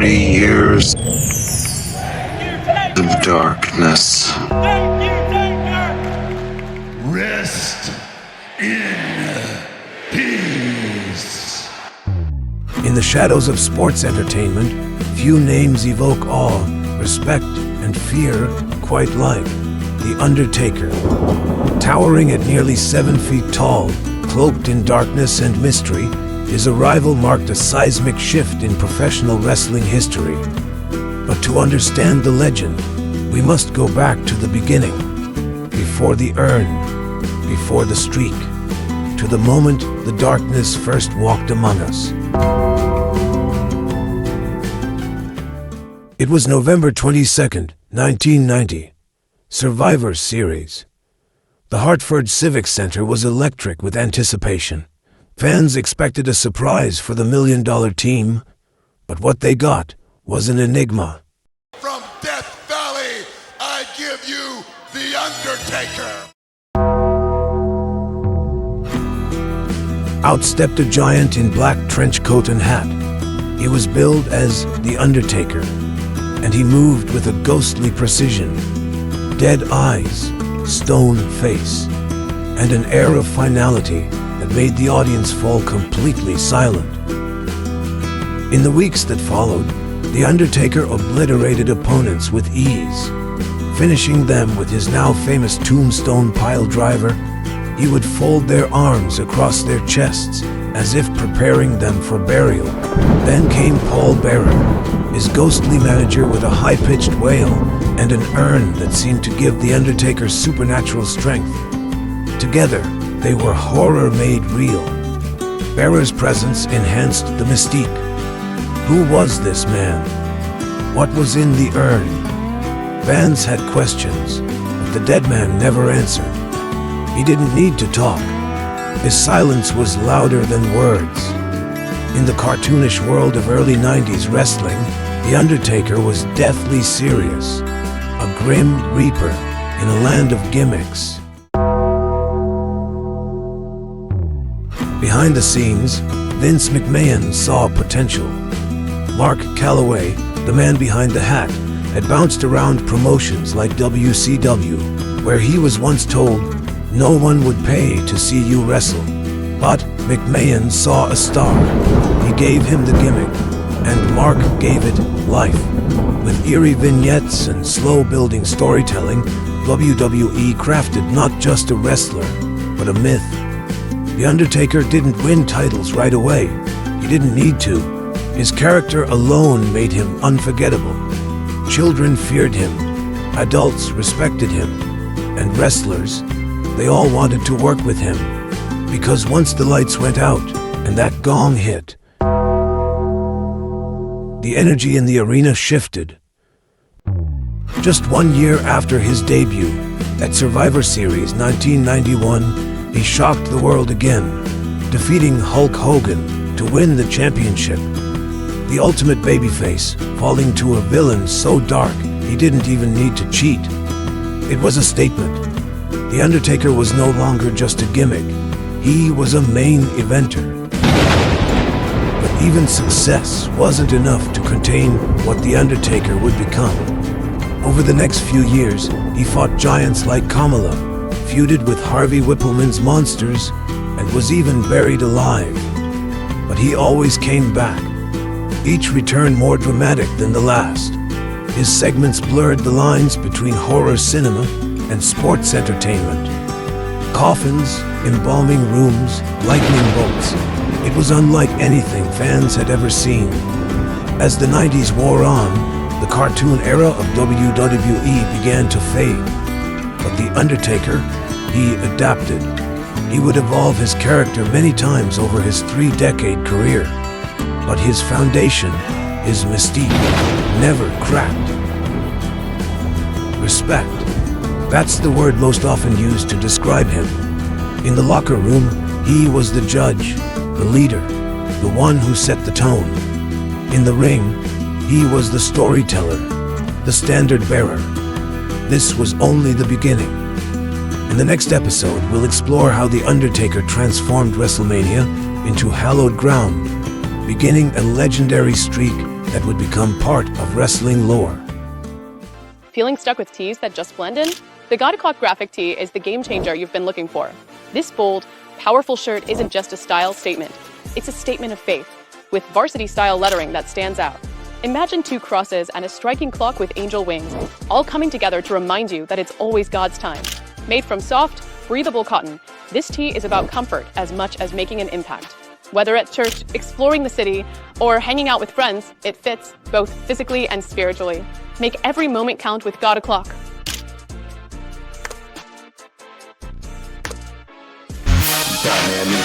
years of darkness. Rest in peace. In the shadows of sports entertainment, few names evoke awe, respect, and fear quite like The Undertaker. Towering at nearly 7 feet tall, cloaked in darkness and mystery, his arrival marked a seismic shift in professional wrestling history. But to understand the legend, we must go back to the beginning, before the urn, before the streak, to the moment the darkness first walked among us. It was November 22nd, 1990. Survivor Series. The Hartford Civic Center was electric with anticipation. Fans expected a surprise for the $1 million team, but what they got was an enigma. From Death Valley, I give you The Undertaker. Out stepped a giant in black trench coat and hat. He was billed as The Undertaker, and he moved with a ghostly precision. Dead eyes, stone face, and an air of finality that made the audience fall completely silent. In the weeks that followed, The Undertaker obliterated opponents with ease. Finishing them with his now famous tombstone pile driver, he would fold their arms across their chests as if preparing them for burial. Then came Paul Bearer, his ghostly manager with a high-pitched wail and an urn that seemed to give The Undertaker supernatural strength. Together, they were horror made real. Bearer's presence enhanced the mystique. Who was this man? What was in the urn? Fans had questions, but the Deadman never answered. He didn't need to talk. His silence was louder than words. In the cartoonish world of early 90s wrestling, The Undertaker was deathly serious, a grim reaper in a land of gimmicks. Behind the scenes, Vince McMahon saw potential. Mark Calaway, the man behind the hat, had bounced around promotions like WCW, where he was once told, "No one would pay to see you wrestle." But McMahon saw a star. He gave him the gimmick, and Mark gave it life. With eerie vignettes and slow-building storytelling, WWE crafted not just a wrestler, but a myth. The Undertaker didn't win titles right away. He didn't need to. His character alone made him unforgettable. Children feared him, adults respected him, and wrestlers, they all wanted to work with him. Because once the lights went out and that gong hit, the energy in the arena shifted. Just 1 year after his debut, at Survivor Series 1991, he shocked the world again, defeating Hulk Hogan to win the championship. The ultimate babyface, falling to a villain so dark he didn't even need to cheat. It was a statement. The Undertaker was no longer just a gimmick. He was a main eventer. But even success wasn't enough to contain what The Undertaker would become. Over the next few years, he fought giants like Kamala, feuded with Harvey Whippleman's monsters, and was even buried alive. But he always came back, each return more dramatic than the last. His segments blurred the lines between horror cinema and sports entertainment. Coffins, embalming rooms, lightning bolts. It was unlike anything fans had ever seen. As the 90s wore on, the cartoon era of WWE began to fade. But The Undertaker, he adapted. He would evolve his character many times over his 3-decade career. But his foundation, his mystique, never cracked. Respect. That's the word most often used to describe him. In the locker room, he was the judge, the leader, the one who set the tone. In the ring, he was the storyteller, the standard bearer. This was only the beginning. In the next episode, we'll explore how The Undertaker transformed WrestleMania into hallowed ground, beginning a legendary streak that would become part of wrestling lore. Feeling stuck with tees that just blend in? The God O'Clock graphic tee is the game changer you've been looking for. This bold, powerful shirt isn't just a style statement. It's a statement of faith, with varsity-style lettering that stands out. Imagine two crosses and a striking clock with angel wings, all coming together to remind you that it's always God's time. Made from soft, breathable cotton, this tee is about comfort as much as making an impact. Whether at church, exploring the city, or hanging out with friends, it fits both physically and spiritually. Make every moment count with God O'Clock. Dynamic,